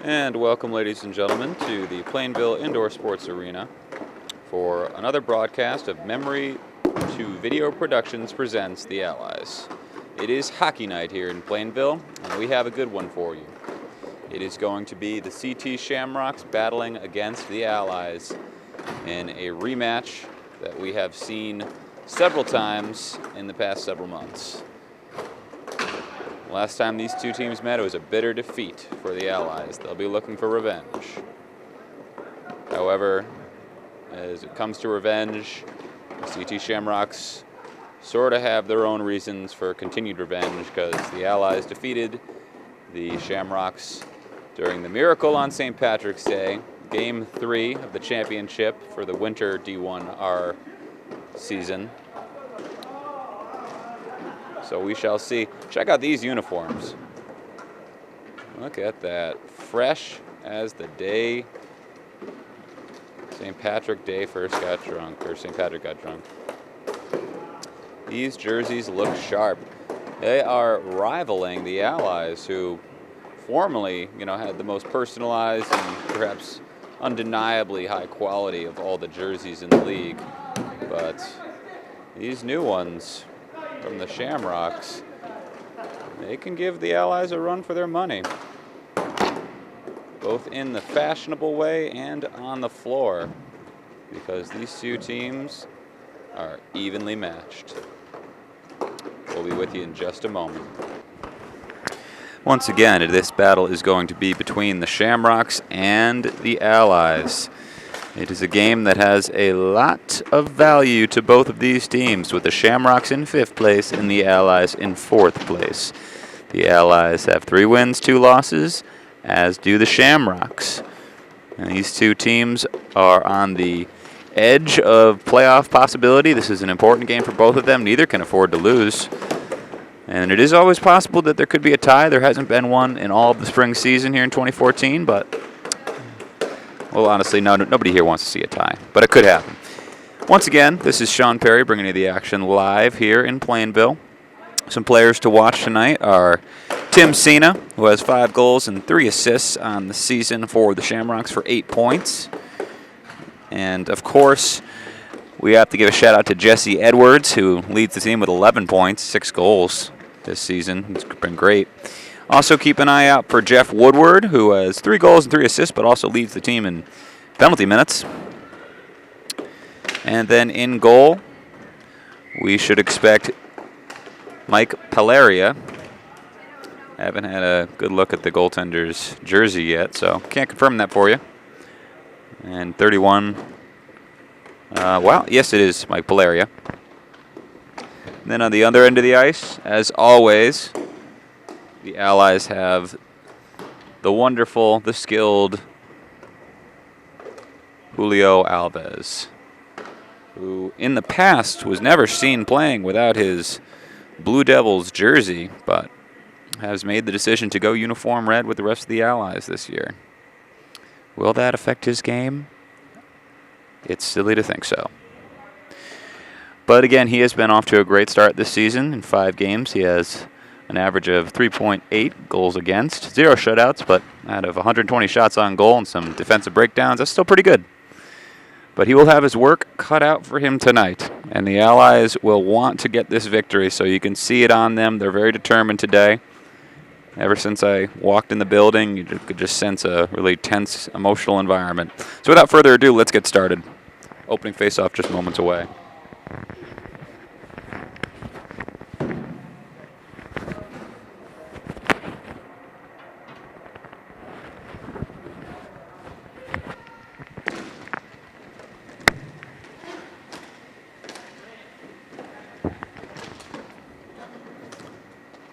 And welcome, ladies and gentlemen, to the Plainville Indoor Sports Arena for another broadcast of Memory to Video Productions presents The Allies. It is hockey night here in Plainville, and we have a good one for you. It is going to be the CT Shamrocks battling against the Allies in a rematch that we have seen several times in the past several months. Last time these two teams met, it was a bitter defeat for the Allies. They'll be looking for revenge. However, as it comes to revenge, the CT Shamrocks sort of have their own reasons for continued revenge because the Allies defeated the Shamrocks during the Miracle on St. Patrick's Day, Game 3 of the championship for the winter D1-R season. So we shall see. Check out these uniforms. Look at that. Fresh as the day St. Patrick Day first got drunk, or St. Patrick got drunk. These jerseys look sharp. They are rivaling the Allies, who formerly, had the most personalized and perhaps undeniably high quality of all the jerseys in the league. But these new ones from the Shamrocks, they can give the Allies a run for their money, both in the fashionable way and on the floor, because these two teams are evenly matched. We'll be with you in just a moment. Once again, this battle is going to be between the Shamrocks and the Allies. It is a game that has a lot of value to both of these teams, with the Shamrocks in 5th place and the Allies in 4th place. The Allies have 3 wins, 2 losses, as do the Shamrocks. And these two teams are on the edge of playoff possibility. This is an important game for both of them. Neither can afford to lose. And it is always possible that there could be a tie. There hasn't been one in all of the spring season here in 2014, but well, honestly, nobody here wants to see a tie, but it could happen. Once again, this is Sean Perry bringing you the action live here in Plainville. Some players to watch tonight are Tim Cena, who has 5 goals and 3 assists on the season for the Shamrocks for 8 points. And, of course, we have to give a shout-out to Jesse Edwards, who leads the team with 11 points, 6 goals this season. It's been great. Also, keep an eye out for Jeff Woodward, who has 3 goals and 3 assists, but also leads the team in penalty minutes. And then in goal, we should expect Mike Palaria. I haven't had a good look at the goaltender's jersey yet, so can't confirm that for you. And 31, well, yes, it is Mike Palaria. And then on the other end of the ice, as always, the Allies have the wonderful, the skilled Julio Alves, who in the past was never seen playing without his Blue Devils jersey, but has made the decision to go uniform red with the rest of the Allies this year. Will that affect his game? It's silly to think so. But again, he has been off to a great start this season. In 5 games, he has an average of 3.8 goals against, 0 shutouts, but out of 120 shots on goal and some defensive breakdowns, that's still pretty good. But he will have his work cut out for him tonight, and the Allies will want to get this victory, so you can see it on them. They're very determined today. Ever since I walked in the building, you could just sense a really tense, emotional environment. So without further ado, let's get started. Opening face-off just moments away.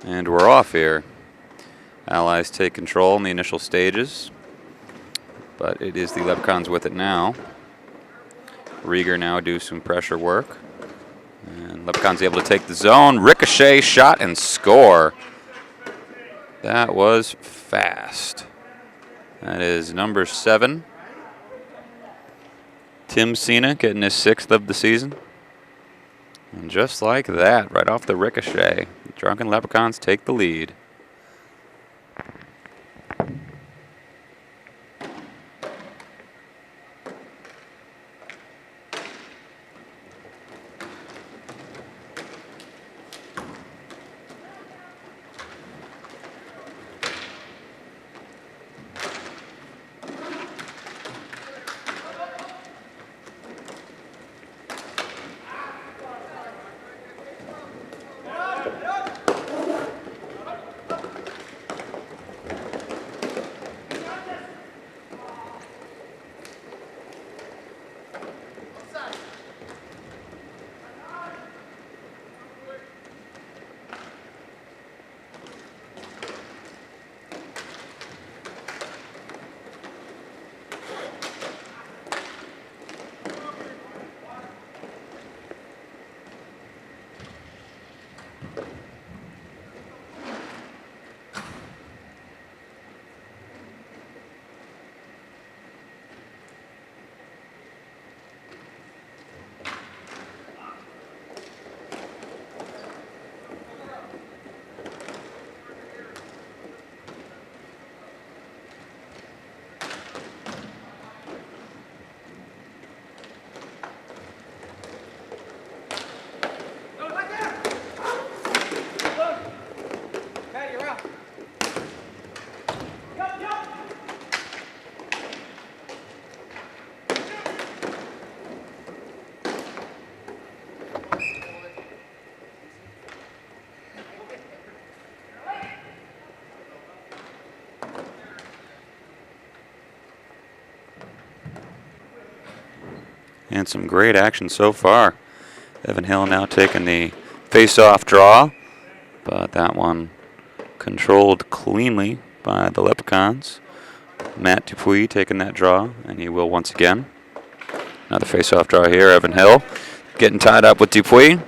And we're off here. Allies take control in the initial stages, but it is the Leprechauns with it now. Rieger now do some pressure work. And Leprechauns able to take the zone. Ricochet shot and score. That was fast. That is number 7. Tim Cena getting his 6th of the season. And just like that, right off the ricochet, the Drunken Leprechauns take the lead. And some great action so far. Evan Hill now taking the face-off draw, but that one controlled cleanly by the Leprechauns. Matt Dupuis taking that draw, and he will once again. Another face-off draw here. Evan Hill getting tied up with Dupuis,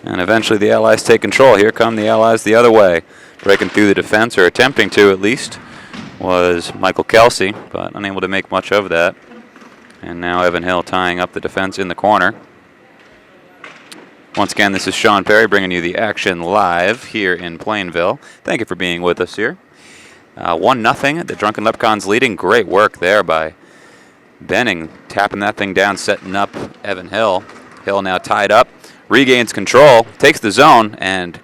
and eventually the Allies take control. Here come the Allies the other way. Breaking through the defense, or attempting to at least, was Michael Kelsey, but unable to make much of that. And now Evan Hill tying up the defense in the corner. Once again, this is Sean Perry bringing you the action live here in Plainville. Thank you for being with us here. 1-0, the Drunken Leprechauns leading. Great work there by Benning, tapping that thing down, setting up Evan Hill. Hill now tied up, regains control, takes the zone, and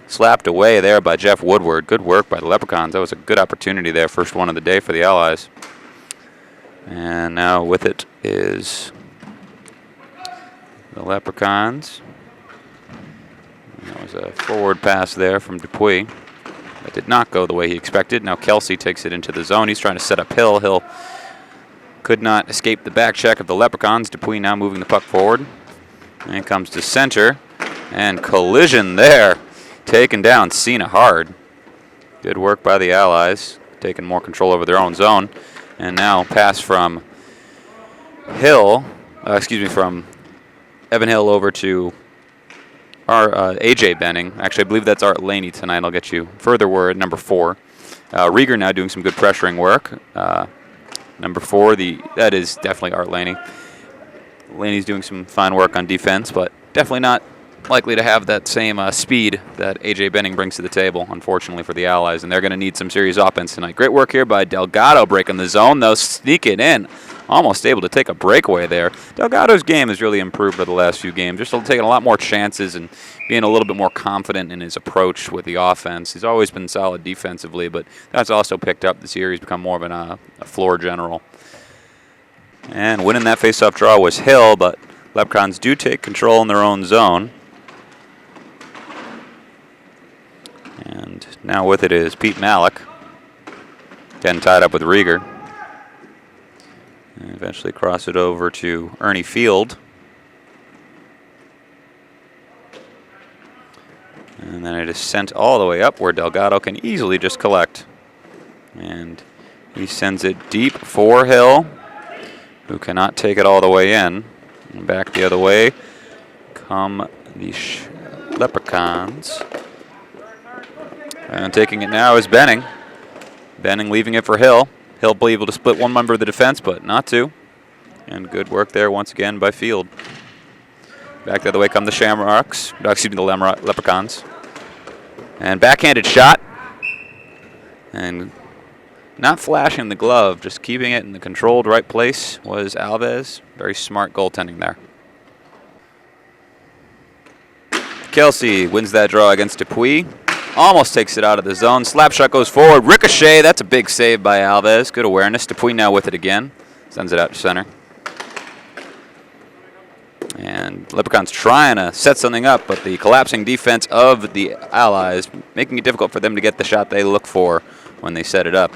slapped away there by Jeff Woodward. Good work by the Leprechauns. That was a good opportunity there, first one of the day for the Allies. And now with it is the Leprechauns. That was a forward pass there from Dupuis. That did not go the way he expected. Now Kelsey takes it into the zone. He's trying to set up Hill. Hill could not escape the back check of the Leprechauns. Dupuis now moving the puck forward. And it comes to center. And collision there. Taken down Cena hard. Good work by the Allies. Taking more control over their own zone. And now pass from Hill, from Evan Hill over to our A.J. Benning. Actually, I believe that's Art Laney tonight. I'll get you further word. Number 4. Rieger now doing some good pressuring work. Number 4, that is definitely Art Laney. Laney's doing some fine work on defense, but definitely not likely to have that same speed that A.J. Benning brings to the table, unfortunately, for the Allies, and they're going to need some serious offense tonight. Great work here by Delgado breaking the zone, though, sneaking in. Almost able to take a breakaway there. Delgado's game has really improved over the last few games, just taking a lot more chances and being a little bit more confident in his approach with the offense. He's always been solid defensively, but that's also picked up this year. He's become more of a floor general. And winning that faceoff draw was Hill, but Leprechauns do take control in their own zone. And now with it is Pete Malik, getting tied up with Rieger. And eventually cross it over to Ernie Field. And then it is sent all the way up where Delgado can easily just collect. And he sends it deep for Hill, who cannot take it all the way in. And back the other way come the Leprechauns. And taking it now is Benning. Benning leaving it for Hill. Hill be able to split one member of the defense, but not two. And good work there once again by Field. Back the other way come the Shamrocks. The Leprechauns. And backhanded shot. And not flashing the glove, just keeping it in the controlled right place was Alves. Very smart goaltending there. Kelsey wins that draw against Dupuis. Almost takes it out of the zone. Slap shot goes forward. Ricochet. That's a big save by Alves. Good awareness. Dupuis now with it again. Sends it out to center. And Leprechauns trying to set something up, but the collapsing defense of the Allies making it difficult for them to get the shot they look for when they set it up.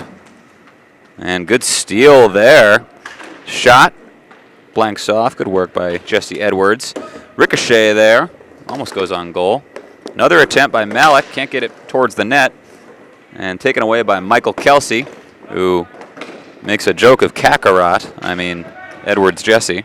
And good steal there. Shot. Blanks off. Good work by Jesse Edwards. Ricochet there. Almost goes on goal. Another attempt by Malik, can't get it towards the net, and taken away by Michael Kelsey, who makes a joke of Kakarot. Edwards Jesse.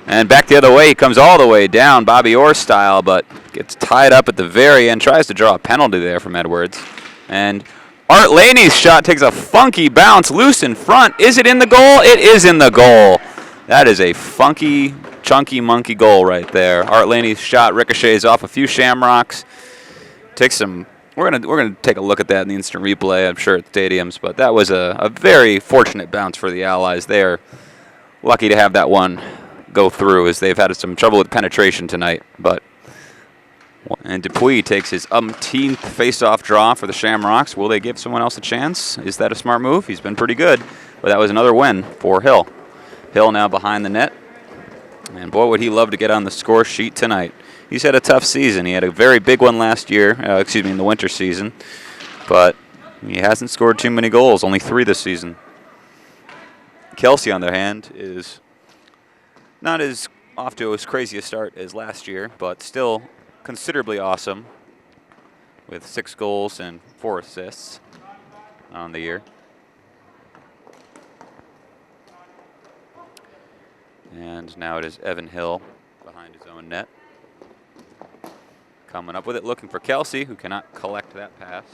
And back the other way, he comes all the way down, Bobby Orr style, but gets tied up at the very end, tries to draw a penalty there from Edwards. And Art Laney's shot takes a funky bounce, loose in front. Is it in the goal? It is in the goal. That is a funky, chunky monkey goal right there. Art Laney's shot ricochets off a few Shamrocks. Takes some. We're gonna take a look at that in the instant replay, I'm sure, at stadiums. But that was a very fortunate bounce for the Allies. They're lucky to have that one go through, as they've had some trouble with penetration tonight. And Dupuis takes his umpteenth face-off draw for the Shamrocks. Will they give someone else a chance? Is that a smart move? He's been pretty good, but that was another win for Hill. Hill now behind the net. And boy, would he love to get on the score sheet tonight. He's had a tough season. He had a very big one last year, in the winter season. But he hasn't scored too many goals, only 3 this season. Kelsey, on the other hand, is not as off to as crazy a start as last year, but still considerably awesome with 6 goals and 4 assists on the year. And now it is Evan Hill behind his own net. Coming up with it, looking for Kelsey, who cannot collect that pass.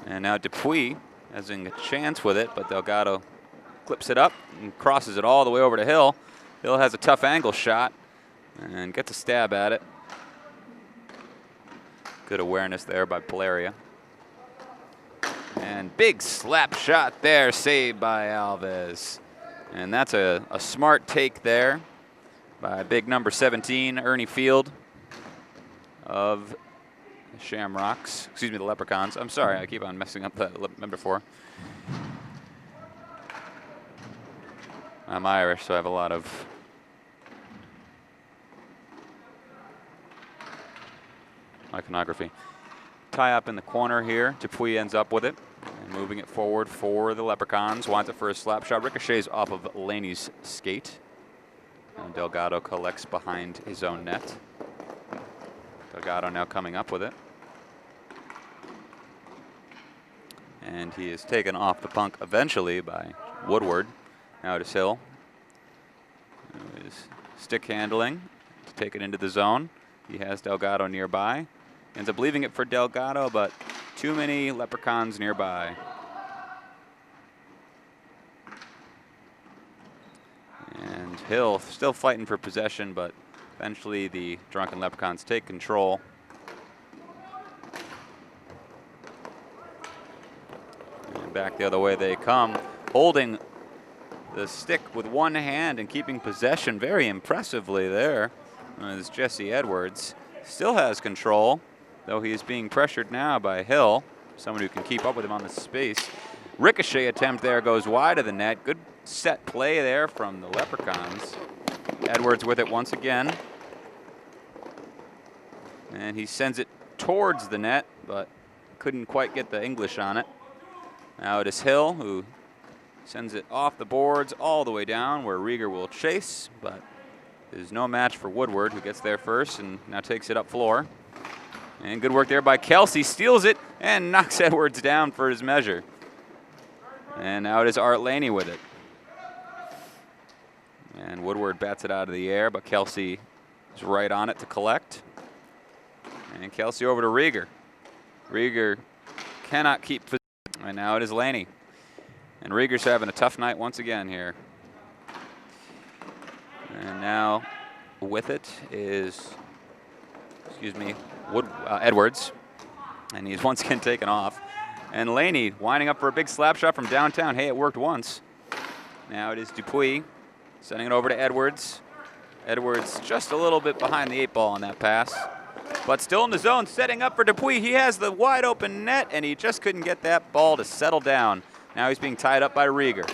And now Dupuis has a chance with it, but Delgado clips it up and crosses it all the way over to Hill. Hill has a tough angle shot and gets a stab at it. Good awareness there by Polaria. And big slap shot there, saved by Alves. And that's a smart take there by big number 17, Ernie Field of Shamrocks. Excuse me, the Leprechauns. I'm sorry, I keep on messing up the number 4. I'm Irish, so I have a lot of iconography. Tie up in the corner here. Dupuis ends up with it and moving it forward for the Leprechauns. Wants it for a slap shot. Ricochets off of Laney's skate. And Delgado collects behind his own net. Delgado now coming up with it. And he is taken off the puck eventually by Woodward. Now it is Hill, who is stick handling to take it into the zone. He has Delgado nearby. Ends up leaving it for Delgado, but too many Leprechauns nearby. And Hill still fighting for possession, but eventually the drunken Leprechauns take control. And back the other way they come, holding the stick with one hand and keeping possession very impressively there. As Jesse Edwards still has control, though he is being pressured now by Hill, someone who can keep up with him on the space. Ricochet attempt there goes wide of the net. Good set play there from the Leprechauns. Edwards with it once again. And he sends it towards the net, but couldn't quite get the English on it. Now it is Hill who sends it off the boards all the way down where Rieger will chase, but is no match for Woodward, who gets there first and now takes it up floor. And good work there by Kelsey, steals it and knocks Edwards down for his measure. And now it is Art Laney with it. And Woodward bats it out of the air, but Kelsey is right on it to collect. And Kelsey over to Rieger. Rieger cannot keep position, and now it is Laney. And Rieger's having a tough night once again here. And now with it is, Edwards. And he's once again taken off. And Laney winding up for a big slap shot from downtown. Hey, it worked once. Now it is Dupuis sending it over to Edwards. Edwards just a little bit behind the 8 ball on that pass. But still in the zone, setting up for Dupuis. He has the wide open net, and he just couldn't get that ball to settle down. Now he's being tied up by Rieger.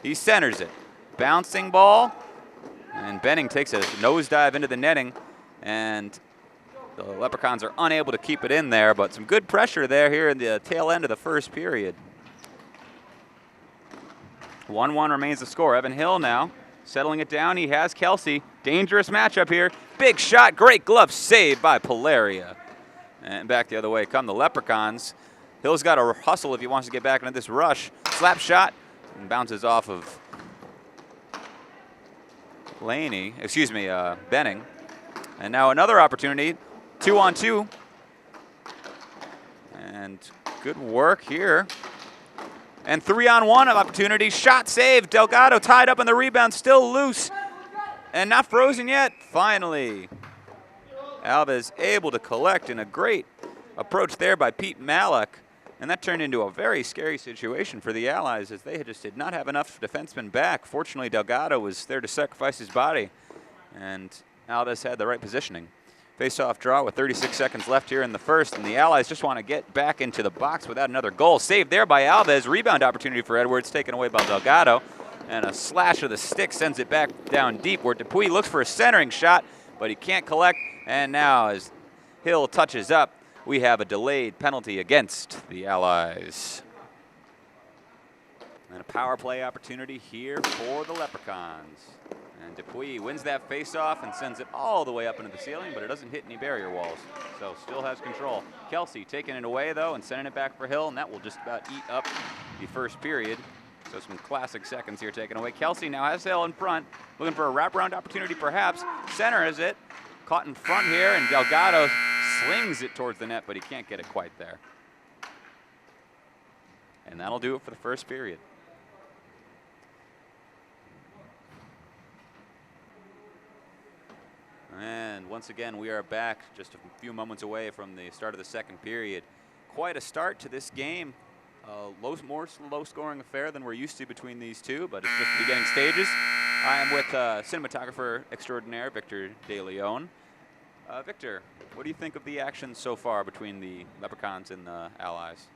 He centers it. Bouncing ball. And Benning takes a nosedive into the netting. And the Leprechauns are unable to keep it in there, but some good pressure there here in the tail end of the first period. 1-1 remains the score. Evan Hill now settling it down. He has Kelsey. Dangerous matchup here. Big shot. Great glove save by Polaria. And back the other way come the Leprechauns. Hill's got to hustle if he wants to get back into this rush. Slap shot and bounces off of Benning. And now another opportunity. 2-on-2. And good work here. And 3-on-1 opportunity. Shot saved. Delgado tied up on the rebound, still loose. And not frozen yet. Finally, Alves able to collect in a great approach there by Pete Malik. And that turned into a very scary situation for the Allies, as they just did not have enough defensemen back. Fortunately, Delgado was there to sacrifice his body, and Alves had the right positioning. Face-off draw with 36 seconds left here in the first, and the Allies just want to get back into the box without another goal. Saved there by Alves. Rebound opportunity for Edwards, taken away by Delgado. And a slash of the stick sends it back down deep, where Dupuis looks for a centering shot, but he can't collect. And now as Hill touches up, we have a delayed penalty against the Allies. And a power play opportunity here for the Leprechauns. And Dupuis wins that face-off and sends it all the way up into the ceiling, but it doesn't hit any barrier walls, so still has control. Kelsey taking it away, though, and sending it back for Hill, and that will just about eat up the first period. So some classic seconds here taken away. Kelsey now has Hill in front, looking for a wraparound opportunity perhaps. Center is it. Caught in front here, and Delgado slings it towards the net, but he can't get it quite there. And that'll do it for the first period. And once again, we are back just a few moments away from the start of the second period. Quite a start to this game. More low-scoring affair than we're used to between these two, but it's just the beginning stages. I am with cinematographer extraordinaire, Victor De Leon. Victor, what do you think of the action so far between the Leprechauns and the Allies?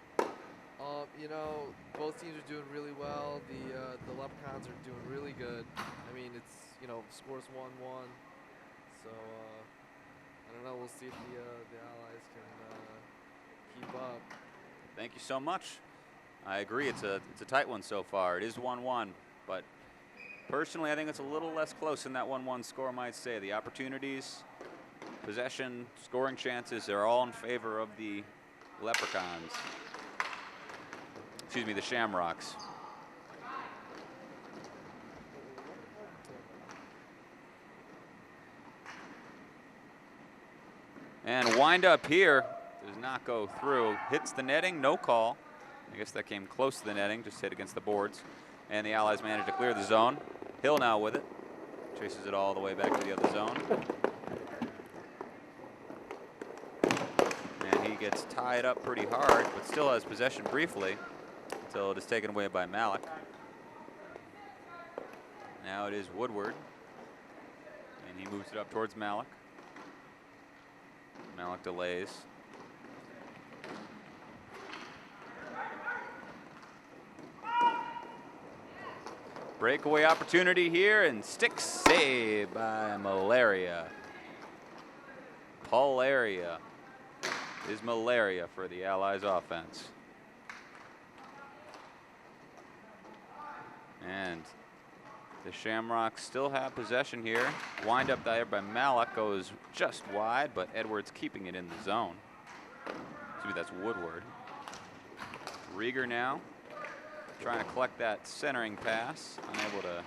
You know, both teams are doing really well. The Leprechauns are doing really good. I mean, it's, you know, scores 1-1. So, I don't know. We'll see if the Allies can keep up. Thank you so much. I agree. It's a tight one so far. It is 1-1, but personally, I think it's a little less close than that 1-1 score might say. The opportunities, possession, scoring chances are all in favor of the Leprechauns. Excuse me, the Shamrocks. And wind up here does not go through. Hits the netting, no call. I guess that came close to the netting, just hit against the boards. And the Allies managed to clear the zone. Hill now with it. Chases it all the way back to the other zone. And he gets tied up pretty hard, but still has possession briefly until it is taken away by Malik. Now it is Woodward. And he moves it up towards Malik. Malik delays. Breakaway opportunity here, and stick save by Malaria. Polaria is malaria for the Allies offense. And the Shamrocks still have possession here. Wind up there by Malik goes just wide, but Edwards keeping it in the zone. Excuse me, that's Woodward. Rieger now trying to collect that centering pass, unable to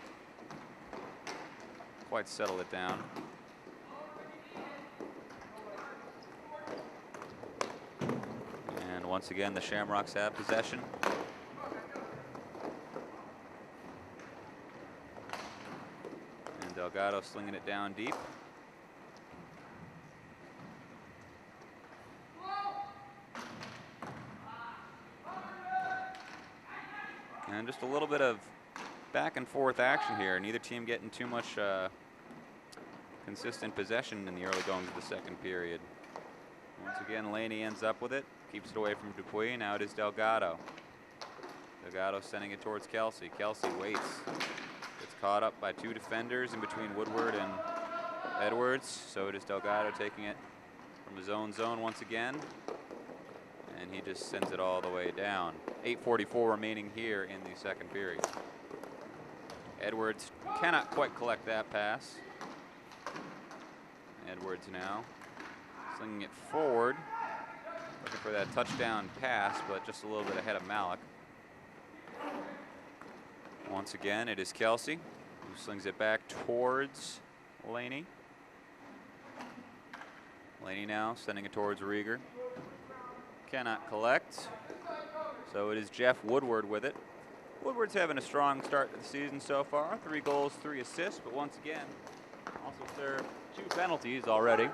quite settle it down. And once again, the Shamrocks have possession. Delgado slinging it down deep. And just a little bit of back and forth action here. Neither team getting too much consistent possession in the early goings of the second period. Once again, Laney ends up with it. Keeps it away from Dupuis. Now it is Delgado. Delgado sending it towards Kelsey. Kelsey waits. It's caught up by two defenders in between Woodward and Edwards. So it is Delgado taking it from his own zone once again. And he just sends it all the way down. 8:44 remaining here in the second period. Edwards cannot quite collect that pass. Edwards now slinging it forward. Looking for that touchdown pass, but just a little bit ahead of Malik. Once again, it is Kelsey who slings it back towards Laney. Laney now sending it towards Rieger. Cannot collect. So it is Jeff Woodward with it. Woodward's having a strong start to the season so far. 3 goals, 3 assists, but once again, also served 2 penalties already.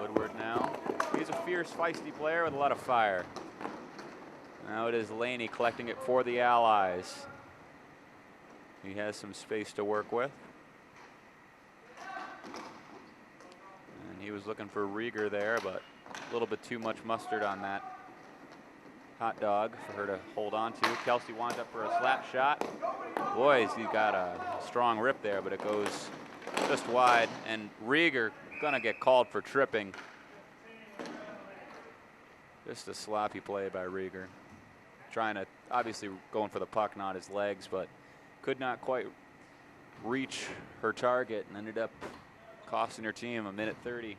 Woodward now. He's a fierce, feisty player with a lot of fire. Now it is Laney collecting it for the Allies. He has some space to work with. And he was looking for Rieger there, but a little bit too much mustard on that hot dog for her to hold on to. Kelsey winds up for a slap shot. Boys, he's got a strong rip there, but it goes just wide. And Rieger gonna get called for tripping. Just a sloppy play by Rieger. trying to, obviously going for the puck, not his legs, but could not quite reach her target and ended up costing her team a minute 30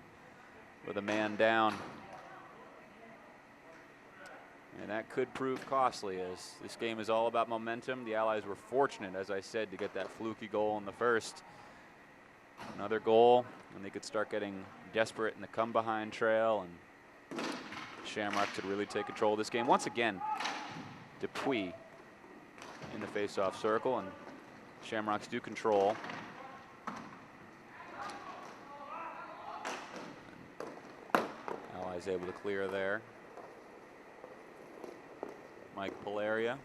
with a man down. And that could prove costly, as this game is all about momentum. The Allies were fortunate, as I said, to get that fluky goal in the first. Another goal, and they could start getting desperate in the come-behind trail, and Shamrocks could really take control of this game. Once again, Dupuis in the face-off circle, and Shamrocks do control. Allies able to clear there. Mike Polaria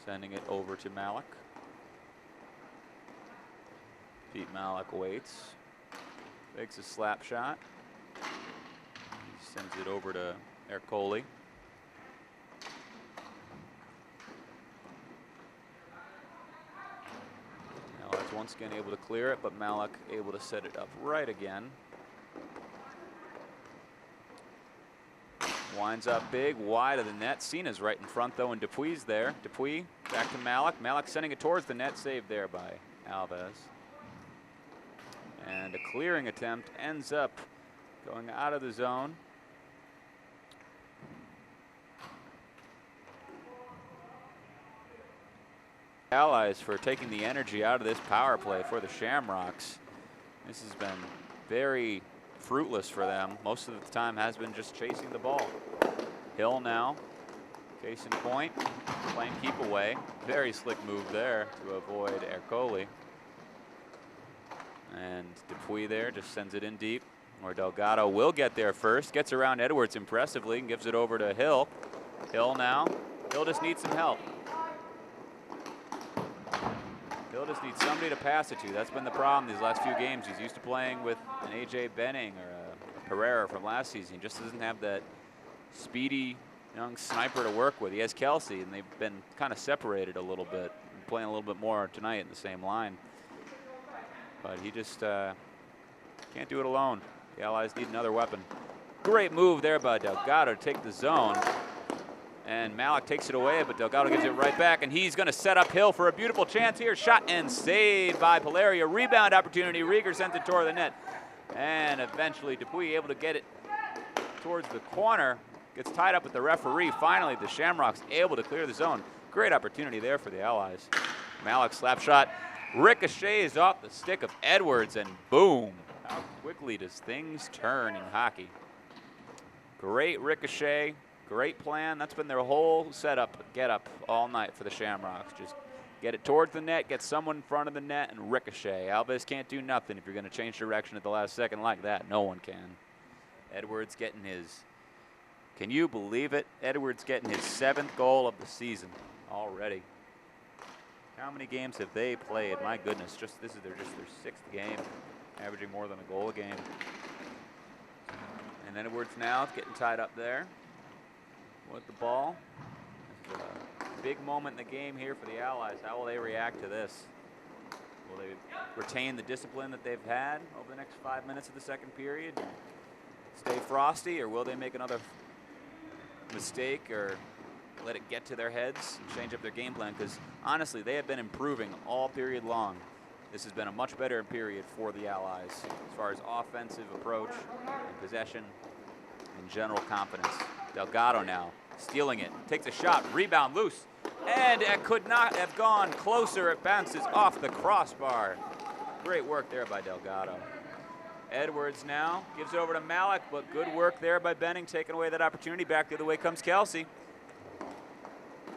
sending it over to Malik. Pete Malik waits, takes a slap shot. He sends it over to Ercole. Allies once again able to clear it, but Malik able to set it up right again. Winds up big, wide of the net. Cena's right in front, though, and Dupuis there. Dupuis back to Malik. Malik sending it towards the net, saved there by Alves. And a clearing attempt ends up going out of the zone. Allies for taking the energy out of this power play for the Shamrocks. This has been very fruitless for them. Most of the time has been just chasing the ball. Hill now, case in point, playing keep away. Very slick move there to avoid Ercole. And Dupuis there just sends it in deep, where Delgado will get there first. Gets around Edwards impressively and gives it over to Hill. Hill now, Hill just needs some help. Hill just needs somebody to pass it to. That's been the problem these last few games. He's used to playing with an A.J. Benning or a Pereira from last season. He just doesn't have that speedy young sniper to work with. He has Kelsey, and they've been kind of separated a little bit, playing a little bit more tonight in the same line. But he just can't do it alone. The Allies need another weapon. Great move there by Delgado to take the zone. And Malik takes it away, but Delgado gives it right back, and he's going to set up Hill for a beautiful chance here. Shot and saved by Polaria. Rebound opportunity. Rieger sends it toward the net. And eventually Dupuis able to get it towards the corner. Gets tied up with the referee. Finally, the Shamrocks able to clear the zone. Great opportunity there for the Allies. Malik slap shot. Ricochets off the stick of Edwards, and boom. How quickly does things turn in hockey? Great ricochet. Great plan. That's been their whole setup, get up all night for the Shamrocks. Just get it towards the net, get someone in front of the net, and ricochet. Alves can't do nothing if you're going to change direction at the last second like that. No one can. Edwards getting his, can you believe it? Edwards getting his 7th goal of the season already. How many games have they played? My goodness, this is their 6th game, averaging more than a goal a game. And Edwards now getting tied up there with the ball. It's a big moment in the game here for the Allies. How will they react to this? Will they retain the discipline that they've had over the next 5 minutes of the second period? Stay frosty, or will they make another mistake or let it get to their heads and change up their game plan? Because honestly, they have been improving all period long. This has been a much better period for the Allies as far as offensive approach and possession and general confidence. Delgado now stealing it, takes a shot, rebound loose, and it could not have gone closer. It bounces off the crossbar. Great work there by Delgado. Edwards now gives it over to Malik, but good work there by Benning, taking away that opportunity. Back the other way comes Kelsey.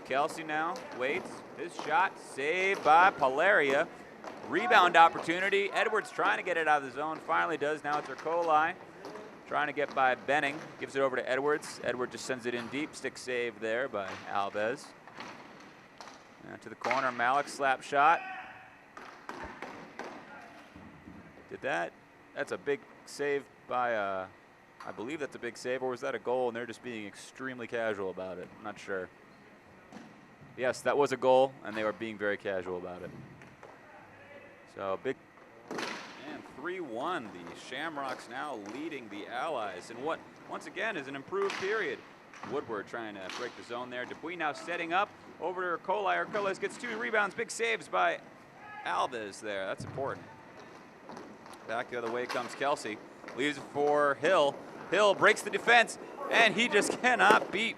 Kelsey now waits. His shot saved by Polaria. Rebound opportunity. Edwards trying to get it out of the zone. Finally does. Now it's Ercole trying to get by Benning. Gives it over to Edwards. Edwards just sends it in deep. Stick save there by Alves. Now to the corner. Malik slap shot. Did that? That's a big save by, I believe that's a big save, or was that a goal and they're just being extremely casual about it? I'm not sure. Yes, that was a goal, and they were being very casual about it. So big, and 3-1. The Shamrocks now leading the Allies in what, once again, is an improved period. Woodward trying to break the zone there. Dupuis now setting up over to Ercola. Ercola gets 2 rebounds. Big saves by Alves there. That's important. Back the other way comes Kelsey. Leaves it for Hill. Hill breaks the defense, and he just cannot beat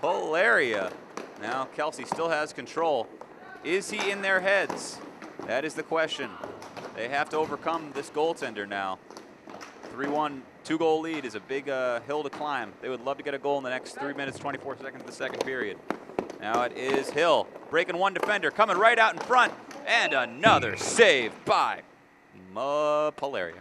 Polaria. Now Kelsey still has control. Is he in their heads? That is the question. They have to overcome this goaltender now. 3-1, 2-goal lead is a big hill to climb. They would love to get a goal in the next 3 minutes, 24 seconds of the second period. Now it is Hill breaking one defender, coming right out in front, and another save by Polaria.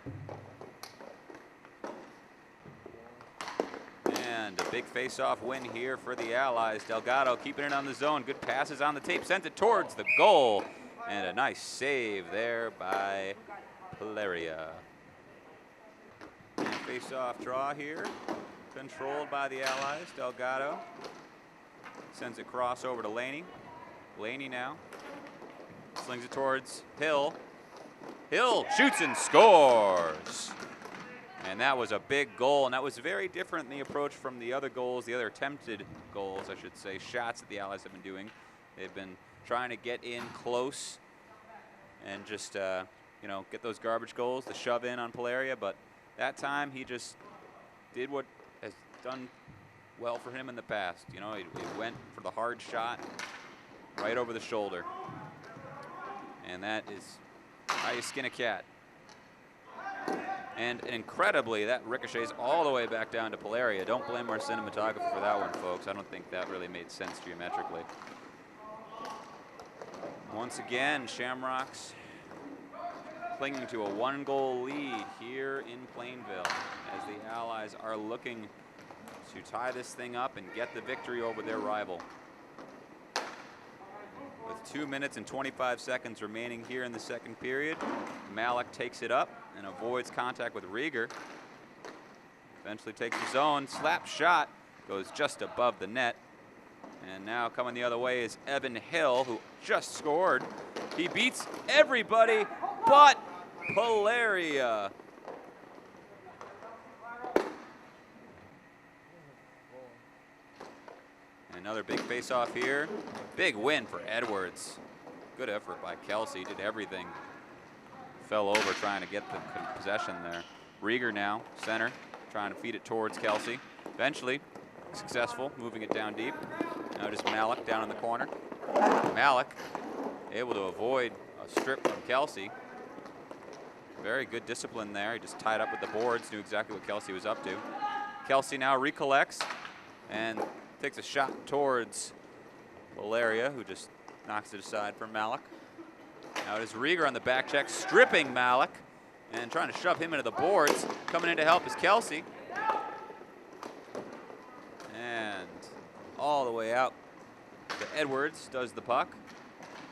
And a big face-off win here for the Allies. Delgado keeping it on the zone. Good passes on the tape, sent it towards the goal. And a nice save there by Polaria. Face-off draw here, controlled by the Allies. Delgado sends it cross over to Laney. Laney now slings it towards Hill. Hill shoots and scores. And that was a big goal, and that was very different in the approach from the other goals, the other attempted goals, I should say, shots that the Allies have been doing. They've been trying to get in close and just, you know, get those garbage goals to shove in on Polaria, but that time he just did what has done well for him in the past. You know, he went for the hard shot right over the shoulder. And that is how you skin a cat. And incredibly, that ricochets all the way back down to Polaria. Don't blame our cinematographer for that one, folks. I don't think that really made sense geometrically. Once again, Shamrocks clinging to a 1-goal lead here in Plainville as the Allies are looking to tie this thing up and get the victory over their rival. With 2 minutes and 25 seconds remaining here in the second period, Malik takes it up and avoids contact with Rieger. Eventually takes his own slap shot, goes just above the net. And now coming the other way is Evan Hill, who just scored. He beats everybody but Polaria. Another big face-off here. Big win for Edwards. Good effort by Kelsey, did everything. Fell over trying to get the possession there. Rieger now, center, trying to feed it towards Kelsey. Eventually, successful, moving it down deep. Now just Malik down in the corner. Malik able to avoid a strip from Kelsey. Very good discipline there. He just tied up with the boards, knew exactly what Kelsey was up to. Kelsey now recollects and takes a shot towards Polaria, who just knocks it aside for Malik. Now it is Rieger on the back check, stripping Malik and trying to shove him into the boards. Coming in to help is Kelsey. And all the way out to Edwards does the puck.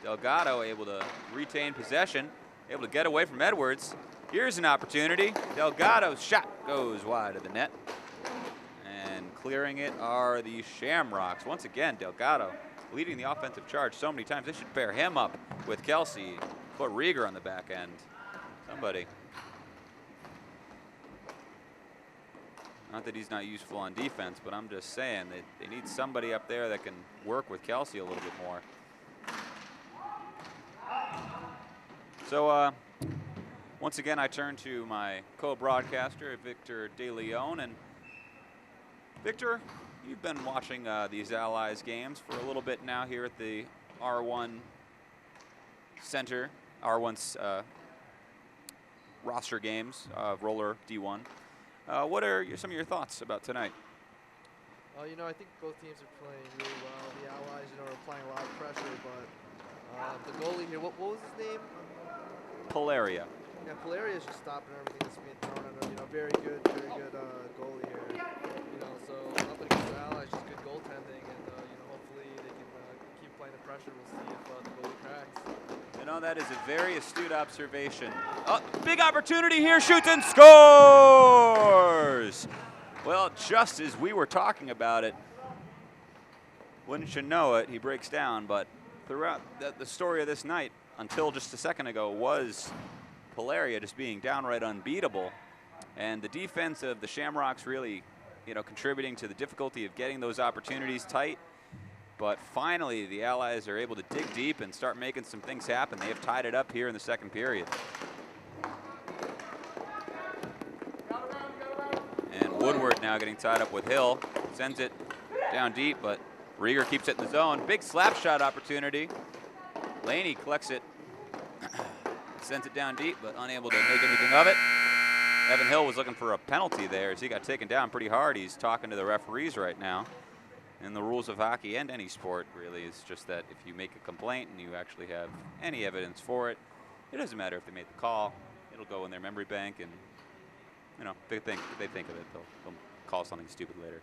Delgado able to retain possession, able to get away from Edwards. Here's an opportunity. Delgado's shot goes wide of the net. And clearing it are the Shamrocks. Once again, Delgado leading the offensive charge so many times. They should pair him up with Kelsey. Put Rieger on the back end. Somebody. Not that he's not useful on defense, but I'm just saying that they need somebody up there that can work with Kelsey a little bit more. So once again, I turn to my co-broadcaster, Victor De Leon. And Victor, you've been watching these Allies games for a little bit now here at the R1 Center, R1's roster games, roller D1. What are some of your thoughts about tonight? You know, I think both teams are playing really well. The Allies, you know, are applying a lot of pressure, but the goalie here, what was his name? Polaria. Yeah, Polaria is just stopping everything that's being thrown at him. You know, very good goalie here. You know, so nothing against the Allies, just good goaltending, and you know, hopefully they can keep playing the pressure. We'll see if the goalie cracks. You know, that is a very astute observation. Oh, big opportunity here, shoots and scores! Well, just as we were talking about it, wouldn't you know it, he breaks down, but throughout the story of this night, until just a second ago, was Polaria just being downright unbeatable. And the defense of the Shamrocks really you know, contributing to the difficulty of getting those opportunities tight. But finally, the Allies are able to dig deep and start making some things happen. They have tied it up here in the second period. And Woodward now getting tied up with Hill. Sends it down deep, but Rieger keeps it in the zone. Big slap shot opportunity. Laney collects it. Sends it down deep, but unable to make anything of it. Evan Hill was looking for a penalty there as he got taken down pretty hard. He's talking to the referees right now. And the rules of hockey and any sport really is just that if you make a complaint and you actually have any evidence for it, it doesn't matter if they made the call. It'll go in their memory bank, and you know, if they think of it, they'll call something stupid later.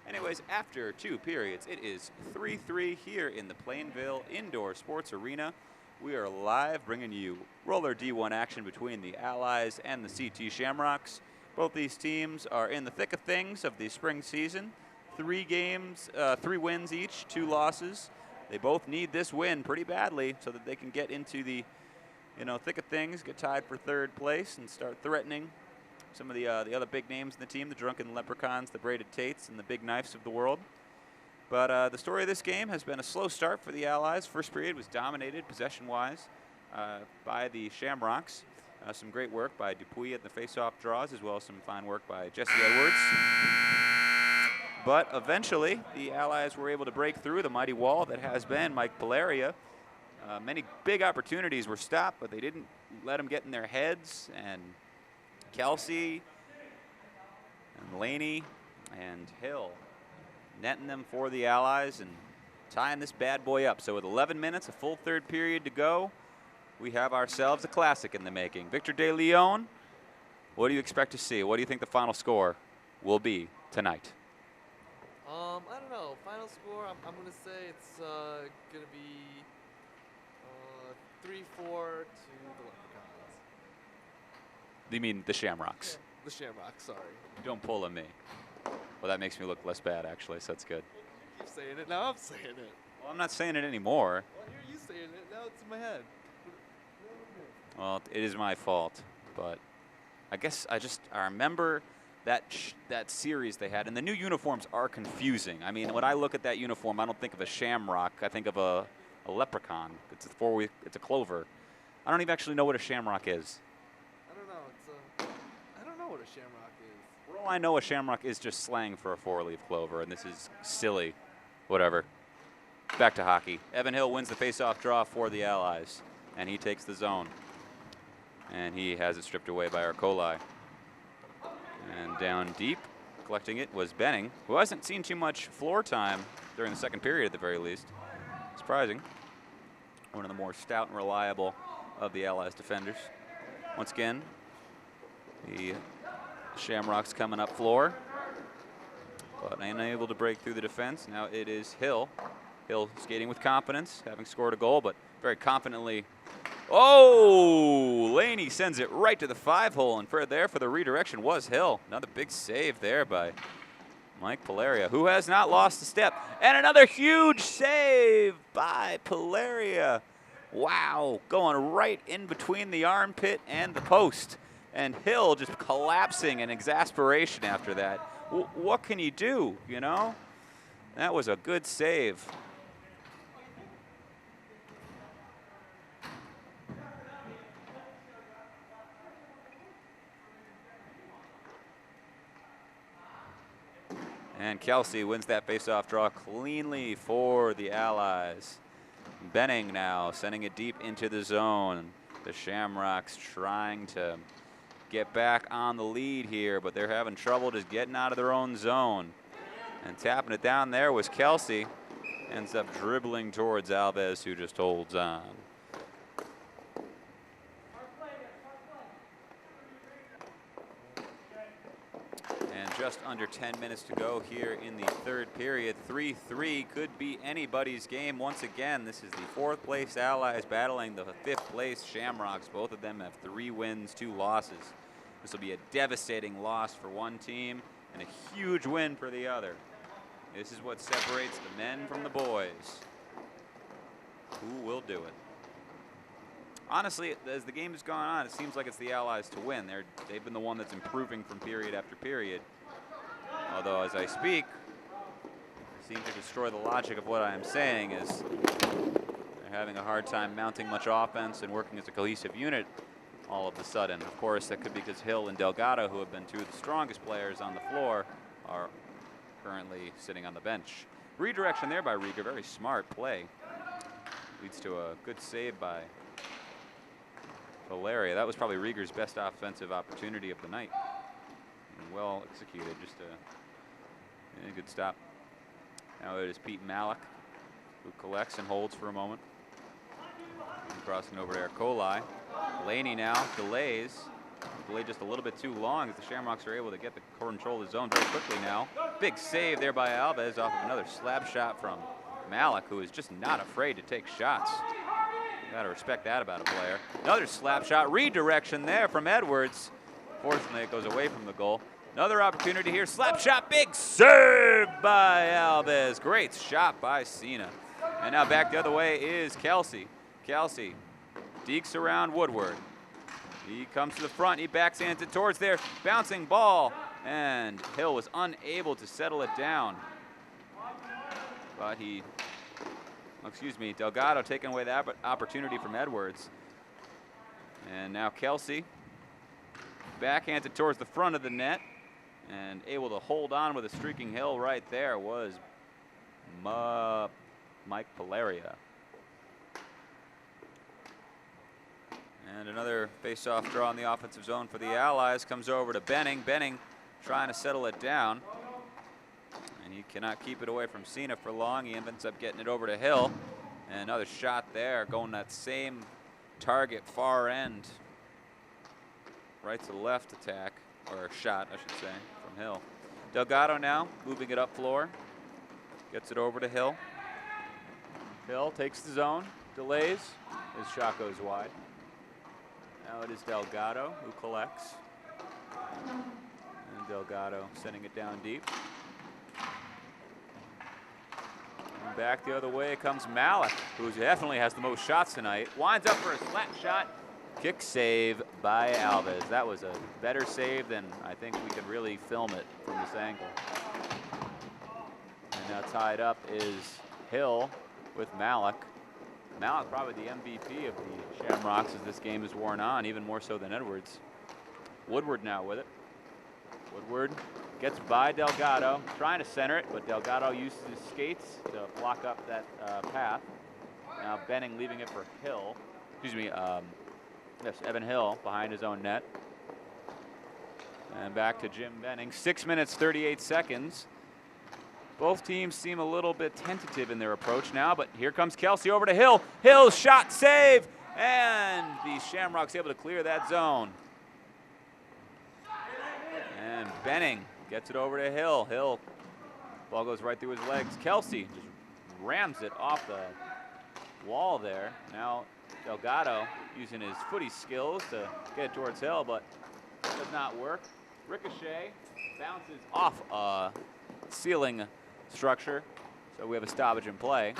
Anyways, after 2 periods, it is 3-3 here in the Plainville Indoor Sports Arena. We are live bringing you roller D1 action between the Allies and the CT Shamrocks. Both these teams are in the thick of things of the spring season. 3 games, 3 wins each, 2 losses. They both need this win pretty badly so that they can get into the, you know, thick of things, get tied for 3rd place, and start threatening some of the other big names in the team, the Drunken Leprechauns, the Braided Tates, and the Big Knives of the world. But the story of this game has been a slow start for the Allies. First period was dominated possession-wise by the Shamrocks. Some great work by Dupuy at the face-off draws, as well as some fine work by Jesse Edwards. But eventually, the Allies were able to break through the mighty wall that has been Mike Polaria. Many big opportunities were stopped, but they didn't let them get in their heads. And Kelsey and Laney and Hill netting them for the Allies and tying this bad boy up. So with 11 minutes, a full 3rd period to go, we have ourselves a classic in the making. Victor De Leon, what do you expect to see? What do you think the final score will be tonight? I don't know. Final score, I'm going to say it's going to be 3-4 to the Leprechauns. You mean the Shamrocks? Yeah, the Shamrocks, sorry. Don't pull on me. Well, that makes me look less bad, actually, so that's good. You keep saying it, now I'm saying it. Well, I'm not saying it anymore. Well, I hear you saying it, now it's in my head. Well, it is my fault, but I guess I remember that series they had, and the new uniforms are confusing. I mean, when I look at that uniform, I don't think of a shamrock. I think of a leprechaun. It's a clover. I don't even actually know what a shamrock is. I don't know. I don't know what a shamrock is. For all I know, a shamrock is just slang for a 4-leaf clover, and this is silly. Whatever. Back to hockey. Evan Hill wins the face-off draw for the Allies, and he takes the zone. And he has it stripped away by Arcoli. And down deep, collecting it, was Benning, who hasn't seen too much floor time during the second period at the very least. Surprising. One of the more stout and reliable of the Allies defenders. Once again, the Shamrocks coming up floor, but unable to break through the defense. Now it is Hill. Hill skating with confidence, having scored a goal, but very confidently. Oh, Laney sends it right to the 5-hole, and there for the redirection was Hill. Another big save there by Mike Polaria, who has not lost a step. And another huge save by Polaria. Wow, going right in between the armpit and the post. And Hill just collapsing in exasperation after that. What can you do, you know? That was a good save. And Kelsey wins that faceoff draw cleanly for the Allies. Benning now sending it deep into the zone. The Shamrocks trying to get back on the lead here, but they're having trouble just getting out of their own zone. And tapping it down there was Kelsey. Ends up dribbling towards Alves, who just holds on. Just under 10 minutes to go here in the 3rd period. 3-3 could be anybody's game. Once again, this is the 4th place Allies battling the 5th place Shamrocks. Both of them have 3 wins, 2 losses. This will be a devastating loss for one team and a huge win for the other. This is what separates the men from the boys. Who will do it? Honestly, as the game has gone on, it seems like it's the Allies to win. They've been the one that's improving from period after period. Although as I speak, seem to destroy the logic of what I am saying, is they're having a hard time mounting much offense and working as a cohesive unit all of a sudden. Of course, that could be because Hill and Delgado, who have been two of the strongest players on the floor, are currently sitting on the bench. Redirection there by Rieger, very smart play. Leads to a good save by Valeria. That was probably Rieger's best offensive opportunity of the night. And well executed, just a good stop. Now it is Pete Malik, who collects and holds for a moment. And crossing over to Ercoli. Laney now delays. Delayed just a little bit too long as the Shamrocks are able to get the control of the zone very quickly now. Big save there by Alves off of another slap shot from Malik, who is just not afraid to take shots. You gotta respect that about a player. Another slap shot, redirection there from Edwards. Fortunately, it goes away from the goal. Another opportunity here, slap shot, big serve by Alves. Great shot by Cena. And now back the other way is Kelsey. Kelsey dekes around Woodward. He comes to the front, he backhands it towards there, bouncing ball, and Hill was unable to settle it down. But Delgado taking away that opportunity from Edwards. And now Kelsey backhands it towards the front of the net, and able to hold on with a streaking Hill right there was Mike Palaria. And another face-off draw in the offensive zone for the Allies comes over to Benning. Benning trying to settle it down. And he cannot keep it away from Cena for long. He ends up getting it over to Hill. And another shot there, going that same target, far end. Right to left attack, or shot, I should say, from Hill. Delgado now moving it up floor. Gets it over to Hill. Hill takes the zone, delays. His shot goes wide. Now it is Delgado who collects. And Delgado sending it down deep. And back the other way comes Malik, who definitely has the most shots tonight. Winds up for a slap shot. Kick save by Alves. That was a better save than I think we could really film it from this angle. And now tied up is Hill with Malik. Malik probably the MVP of the Shamrocks as this game is worn on, even more so than Edwards. Woodward now with it. Woodward gets by Delgado, trying to center it, but Delgado uses his skates to block up that path. Now Benning leaving it for Hill. Excuse me, yes, Evan Hill behind his own net. And back to Jim Benning. 6 minutes, 38 seconds. Both teams seem a little bit tentative in their approach now, but here comes Kelsey over to Hill. Hill shot, save, and the Shamrocks able to clear that zone. And Benning gets it over to Hill. Hill, ball goes right through his legs. Kelsey just rams it off the wall there. Now Delgado using his footy skills to get it towards Hill, but it does not work. Ricochet bounces off a ceiling structure, so we have a stoppage in play.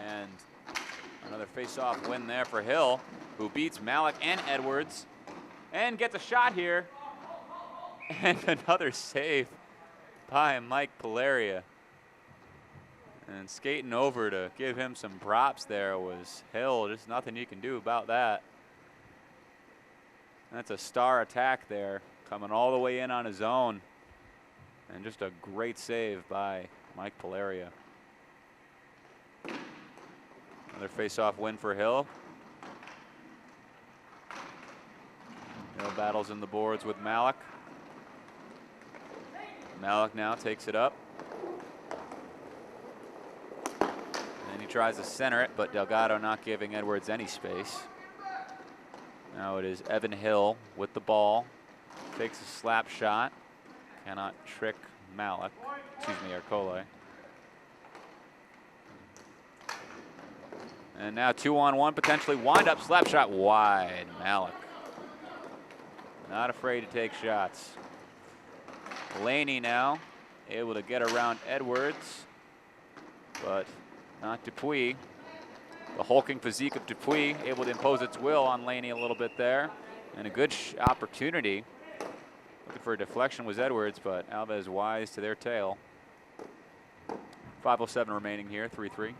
And another face-off win there for Hill, who beats Malik and Edwards and gets a shot here. And another save by Mike Palaria. And skating over to give him some props there was Hill. Just nothing you can do about that. That's a star attack there, coming all the way in on his own. And just a great save by Mike Palaria. Another face-off win for Hill. Hill battles in the boards with Malik. Malik now takes it up. And he tries to center it, but Delgado not giving Edwards any space. Now it is Evan Hill with the ball. Takes a slap shot. Cannot trick Malik. Excuse me, Ercoli. And now 2-on-1, potentially wind up slap shot wide. Malik. Not afraid to take shots. Laney now able to get around Edwards, but not Dupuis. The hulking physique of Dupuis able to impose its will on Laney a little bit there. And a good opportunity. Looking for a deflection was Edwards, but Alves wise to their tail. 5:07 remaining here, 3-3.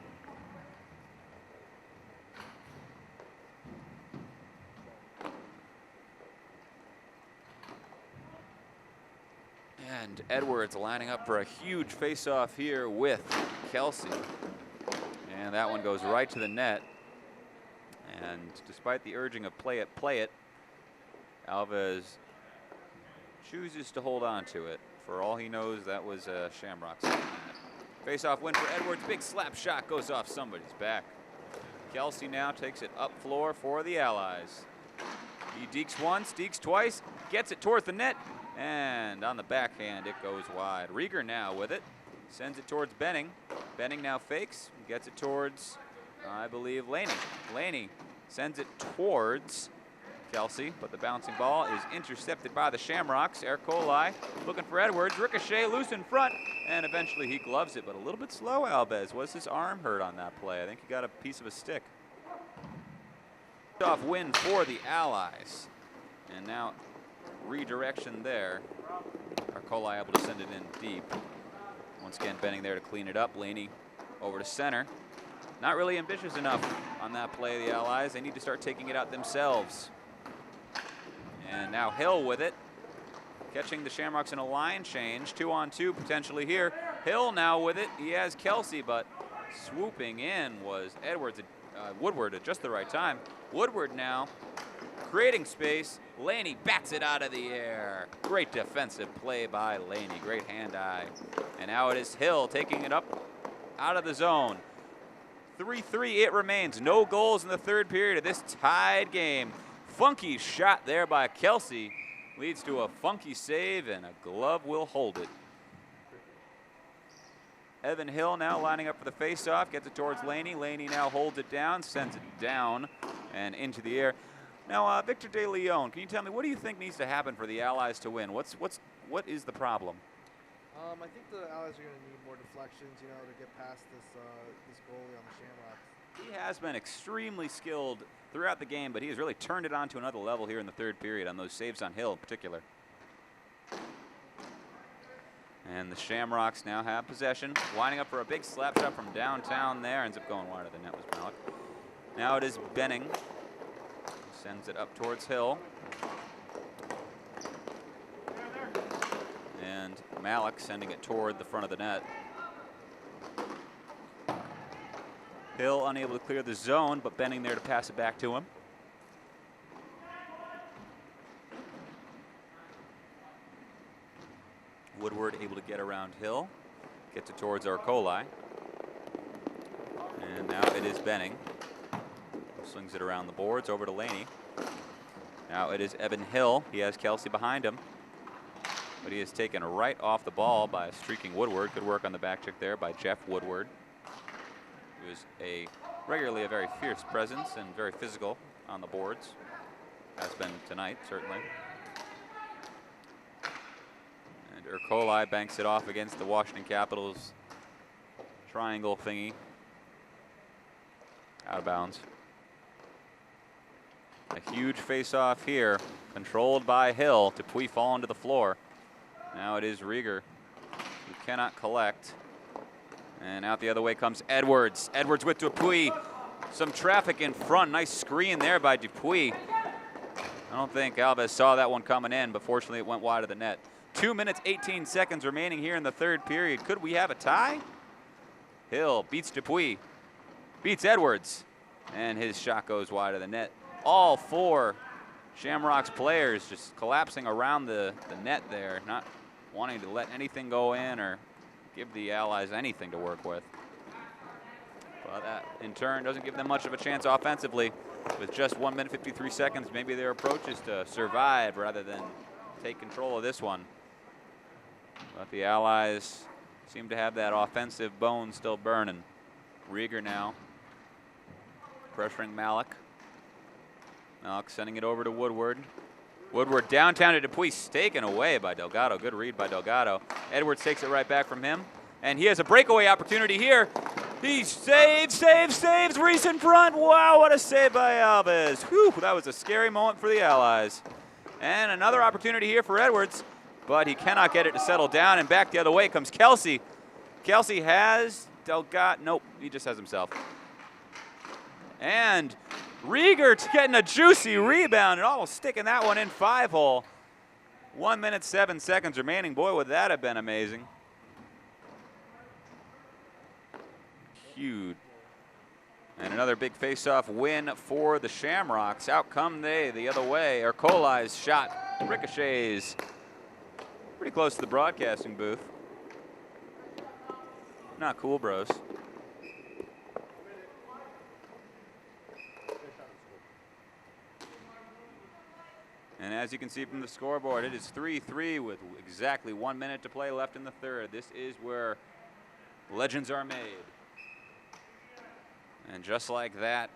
And Edwards lining up for a huge face-off here with Kelsey. And that one goes right to the net. And despite the urging of play it, Alves chooses to hold on to it. For all he knows, that was Shamrocks. Face-off win for Edwards. Big slap shot goes off somebody's back. Kelsey now takes it up floor for the Allies. He dekes once, dekes twice, gets it towards the net, and on the backhand it goes wide. Rieger now with it, sends it towards Benning. Benning now fakes, gets it towards, I believe, Laney. Laney sends it towards Kelsey, but the bouncing ball is intercepted by the Shamrocks. Ercoli looking for Edwards, ricochet loose in front, and eventually he gloves it, but a little bit slow, Alves. Was his arm hurt on that play? I think he got a piece of a stick. Off win for the Allies, and now redirection there. Ercoli able to send it in deep. Once again, Benning there to clean it up. Laney over to center. Not really ambitious enough on that play, the Allies. They need to start taking it out themselves. And now Hill with it, catching the Shamrocks in a line change. 2-on-2 potentially here. Hill now with it. He has Kelsey, but swooping in was Edwards, Woodward at just the right time. Woodward now creating space. Laney bats it out of the air. Great defensive play by Laney. Great hand-eye. And now it is Hill taking it up out of the zone. 3-3 it remains. No goals in the third period of this tied game. Funky shot there by Kelsey leads to a funky save, and a glove will hold it. Evan Hill now lining up for the face-off, gets it towards Laney. Laney now holds it down, sends it down and into the air. Now, Victor De Leon, can you tell me, what do you think needs to happen for the Allies to win? What is the problem? I think the Allies are going to need more deflections, you know, to get past this goalie on the Shamrocks. He has been extremely skilled throughout the game, but he has really turned it on to another level here in the third period on those saves on Hill in particular. And the Shamrocks now have possession, lining up for a big slap shot from downtown there. Ends up going wide of the net was Malik. Now it is Benning. Sends it up towards Hill. And Malik sending it toward the front of the net. Hill unable to clear the zone, but Benning there to pass it back to him. Woodward able to get around Hill. Gets it towards Ercoli. And now it is Benning. Slings it around the boards over to Laney. Now it is Evan Hill. He has Kelsey behind him. But he is taken right off the ball by a streaking Woodward. Good work on the back check there by Jeff Woodward. He was regularly a very fierce presence and very physical on the boards. Has been tonight, certainly. And Ercoli banks it off against the Washington Capitals triangle thingy. Out of bounds. A huge face-off here, controlled by Hill. Dupuis falling to the floor. Now it is Rieger, who cannot collect. And out the other way comes Edwards. Edwards with Dupuis. Some traffic in front. Nice screen there by Dupuis. I don't think Alves saw that one coming in, but fortunately it went wide of the net. 2 minutes, 18 seconds remaining here in the third period. Could we have a tie? Hill beats Dupuis. Beats Edwards. And his shot goes wide of the net. All four Shamrocks players just collapsing around the net there, not wanting to let anything go in or give the Allies anything to work with. But that, in turn, doesn't give them much of a chance offensively. With just 1 minute, 53 seconds, maybe their approach is to survive rather than take control of this one. But the Allies seem to have that offensive bone still burning. Rieger now pressuring Malik. Malik sending it over to Woodward. Woodward downtown to Dupuis, taken away by Delgado. Good read by Delgado. Edwards takes it right back from him. And he has a breakaway opportunity here. He saves, Reese in front. Wow, what a save by Alves. Whew, that was a scary moment for the Allies. And another opportunity here for Edwards, but he cannot get it to settle down, and back the other way comes Kelsey. Kelsey has Delgado, nope, he just has himself. And Rieger getting a juicy rebound and almost sticking that one in 5-hole. 1 minute, 7 seconds remaining. Boy, would that have been amazing. Huge. And another big face-off win for the Shamrocks. Out come they the other way. Ercoli's shot ricochets pretty close to the broadcasting booth. Not cool, bros. And as you can see from the scoreboard, it is 3-3 with exactly 1 minute to play left in the third. This is where legends are made. And just like that,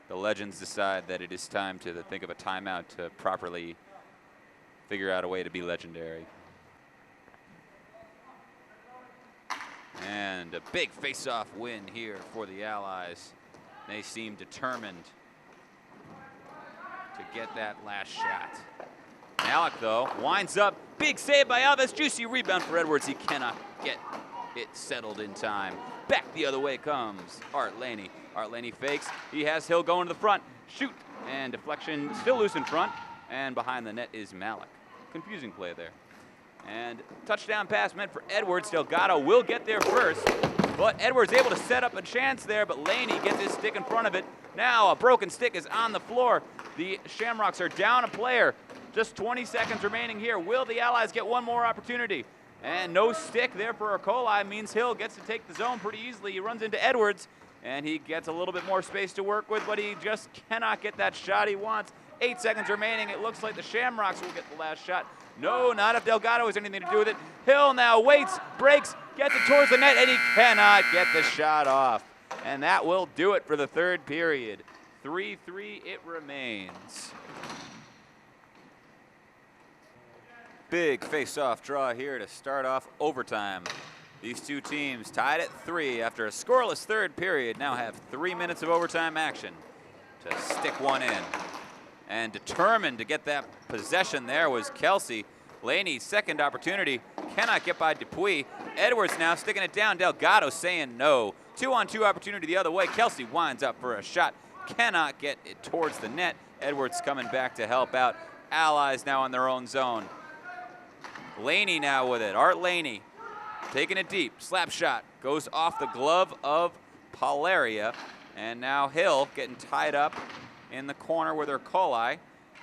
the legends decide that it is time to think of a timeout to properly figure out a way to be legendary. And a big face-off win here for the Allies. They seem determined to get that last shot. Malik, though, winds up. Big save by Alves. Juicy rebound for Edwards. He cannot get it settled in time. Back the other way comes Art Laney. Art Laney fakes. He has Hill going to the front. Shoot. And deflection still loose in front. And behind the net is Malik. Confusing play there. And touchdown pass meant for Edwards. Delgado will get there first. But Edwards able to set up a chance there, but Laney gets his stick in front of it. Now a broken stick is on the floor. The Shamrocks are down a player. Just 20 seconds remaining here. Will the Allies get one more opportunity? And no stick there for Ercoli means Hill gets to take the zone pretty easily. He runs into Edwards, and he gets a little bit more space to work with, but he just cannot get that shot he wants. 8 seconds remaining. It looks like the Shamrocks will get the last shot. No, not if Delgado has anything to do with it. Hill now waits, breaks, gets it towards the net, and he cannot get the shot off. And that will do it for the third period. 3-3 it remains. Big face-off draw here to start off overtime. These two teams tied at 3 after a scoreless third period now have 3 minutes of overtime action to stick one in. And determined to get that possession there was Kelsey. Laney's second opportunity cannot get by Dupuis. Edwards now sticking it down. Delgado saying no. 2-on-2 opportunity the other way. Kelsey winds up for a shot. Cannot get it towards the net. Edwards coming back to help out. Allies now on their own zone. Laney now with it. Art Laney taking it deep. Slap shot goes off the glove of Palaria. And now Hill getting tied up in the corner with Ercoli.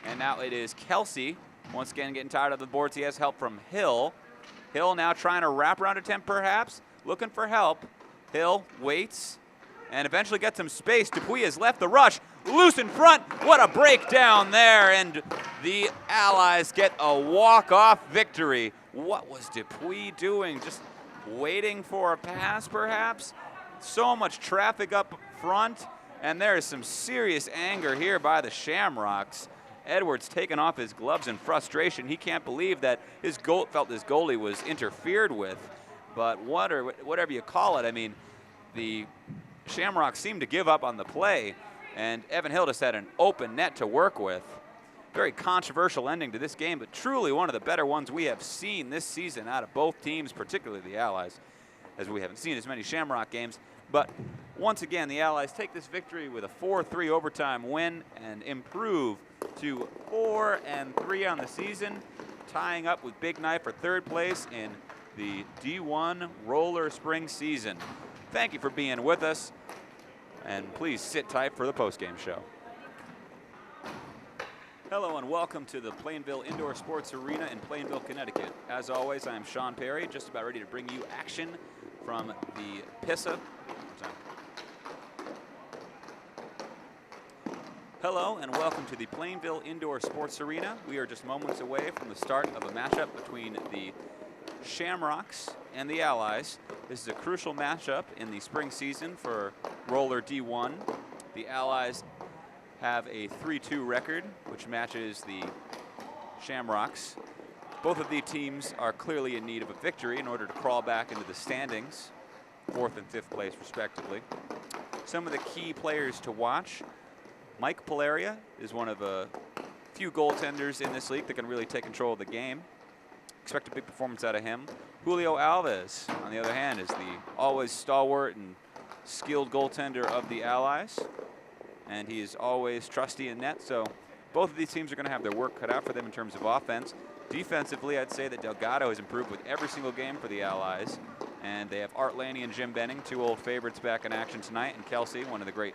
And now it is Kelsey once again getting tired of the boards. He has help from Hill. Hill now trying a wraparound attempt perhaps. Looking for help. Hill waits and eventually gets some space. Dupuis has left the rush. Loose in front. What a breakdown there. And the Allies get a walk-off victory. What was Dupuis doing? Just waiting for a pass perhaps? So much traffic up front. And there is some serious anger here by the Shamrocks. Edwards taking off his gloves in frustration. He can't believe that felt his goalie was interfered with. But whatever you call it, I mean, the Shamrocks seemed to give up on the play, and Evan Hill just had an open net to work with. Very controversial ending to this game, but truly one of the better ones we have seen this season out of both teams, particularly the Allies, as we haven't seen as many Shamrock games. But once again, the Allies take this victory with a 4-3 overtime win and improve to 4-3 on the season, tying up with Big Knife for third place in the D1 roller spring season. Thank you for being with us, and please sit tight for the postgame show. Hello and welcome to the Plainville Indoor Sports Arena in Plainville, Connecticut. As always, I am Sean Perry, just about ready to bring you action from the PISA. Hello and welcome to the Plainville Indoor Sports Arena. We are just moments away from the start of a matchup between the Shamrocks and the Allies. This is a crucial matchup in the spring season for Roller D1. The Allies have a 3-2 record, which matches the Shamrocks. Both of the teams are clearly in need of a victory in order to crawl back into the standings. 4th and 5th place, respectively. Some of the key players to watch. Mike Polaria is one of a few goaltenders in this league that can really take control of the game. Expect a big performance out of him. Julio Alves, on the other hand, is the always stalwart and skilled goaltender of the Allies. And he is always trusty in net, so both of these teams are going to have their work cut out for them in terms of offense. Defensively, I'd say that Delgado has improved with every single game for the Allies. And they have Art Laney and Jim Benning, 2 old favorites, back in action tonight, and Kelsey, one of the great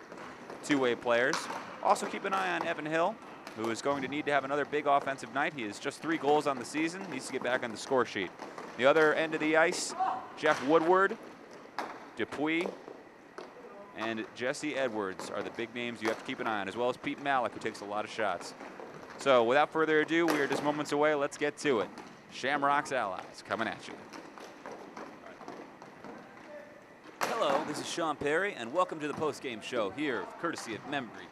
two-way players. Also keep an eye on Evan Hill, who is going to need to have another big offensive night. He has just 3 goals on the season. Needs to get back on the score sheet. The other end of the ice, Jeff Woodward, Dupuis, and Jesse Edwards are the big names you have to keep an eye on, as well as Pete Malik, who takes a lot of shots. So without further ado, we are just moments away. Let's get to it. Shamrocks Allies coming at you. Hello, this is Sean Perry, and welcome to the post-game show here, courtesy of Memory.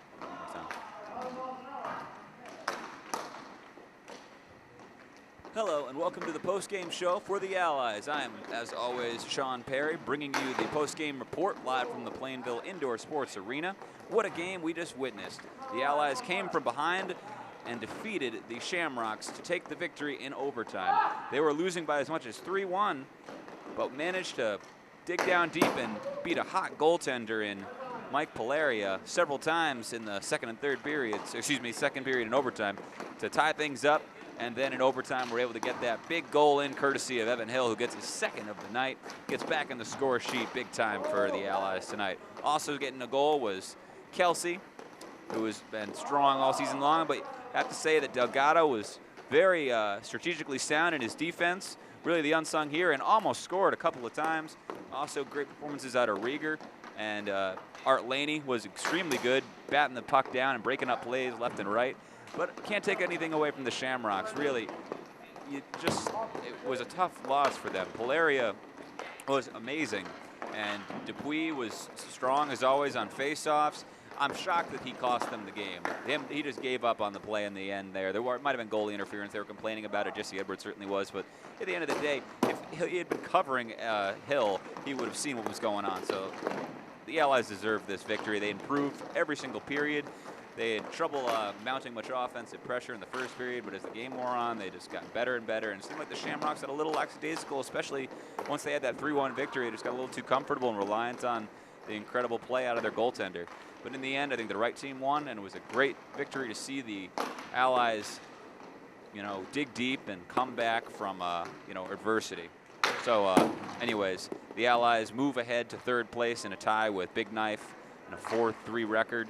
Hello, and welcome to the post-game show for the Allies. I am, as always, Sean Perry, bringing you the post-game report live from the Plainville Indoor Sports Arena. What a game we just witnessed. The Allies came from behind and defeated the Shamrocks to take the victory in overtime. They were losing by as much as 3-1, but managed to dig down deep and beat a hot goaltender in Mike Polaria several times in the second period in overtime to tie things up. And then in overtime, we're able to get that big goal in courtesy of Evan Hill, who gets his 2nd of the night, gets back in the score sheet big time for the Allies tonight. Also getting a goal was Kelsey, who has been strong all season long, but I have to say that Delgado was very strategically sound in his defense, really the unsung here, and almost scored a couple of times. Also great performances out of Rieger, and Art Laney was extremely good, batting the puck down and breaking up plays left and right. But can't take anything away from the Shamrocks, really. It was a tough loss for them. Polaria was amazing, and Dupuis was strong as always on faceoffs. I'm shocked that he cost them the game. He just gave up on the play in the end there. There might have been goalie interference. They were complaining about it. Jesse Edwards certainly was. But at the end of the day, if he had been covering Hill, he would have seen what was going on. So the Allies deserved this victory. They improved every single period. They had trouble mounting much offensive pressure in the first period, but as the game wore on, they just got better and better. And it seemed like the Shamrocks had a little lackadaisical, especially once they had that 3-1 victory. They just got a little too comfortable and reliant on the incredible play out of their goaltender. But in the end, I think the right team won, and it was a great victory to see the Allies, dig deep and come back from, adversity. So, anyways, the Allies move ahead to 3rd place in a tie with Big Knife and a 4-2 record.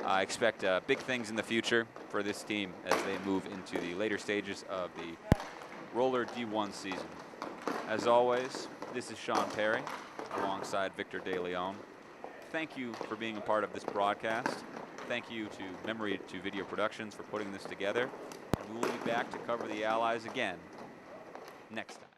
I expect big things in the future for this team as they move into the later stages of the roller D1 season. As always, this is Sean Perry alongside Victor De Leon. Thank you for being a part of this broadcast. Thank you to Memory to Video Productions for putting this together. And we will be back to cover the Allies again next time.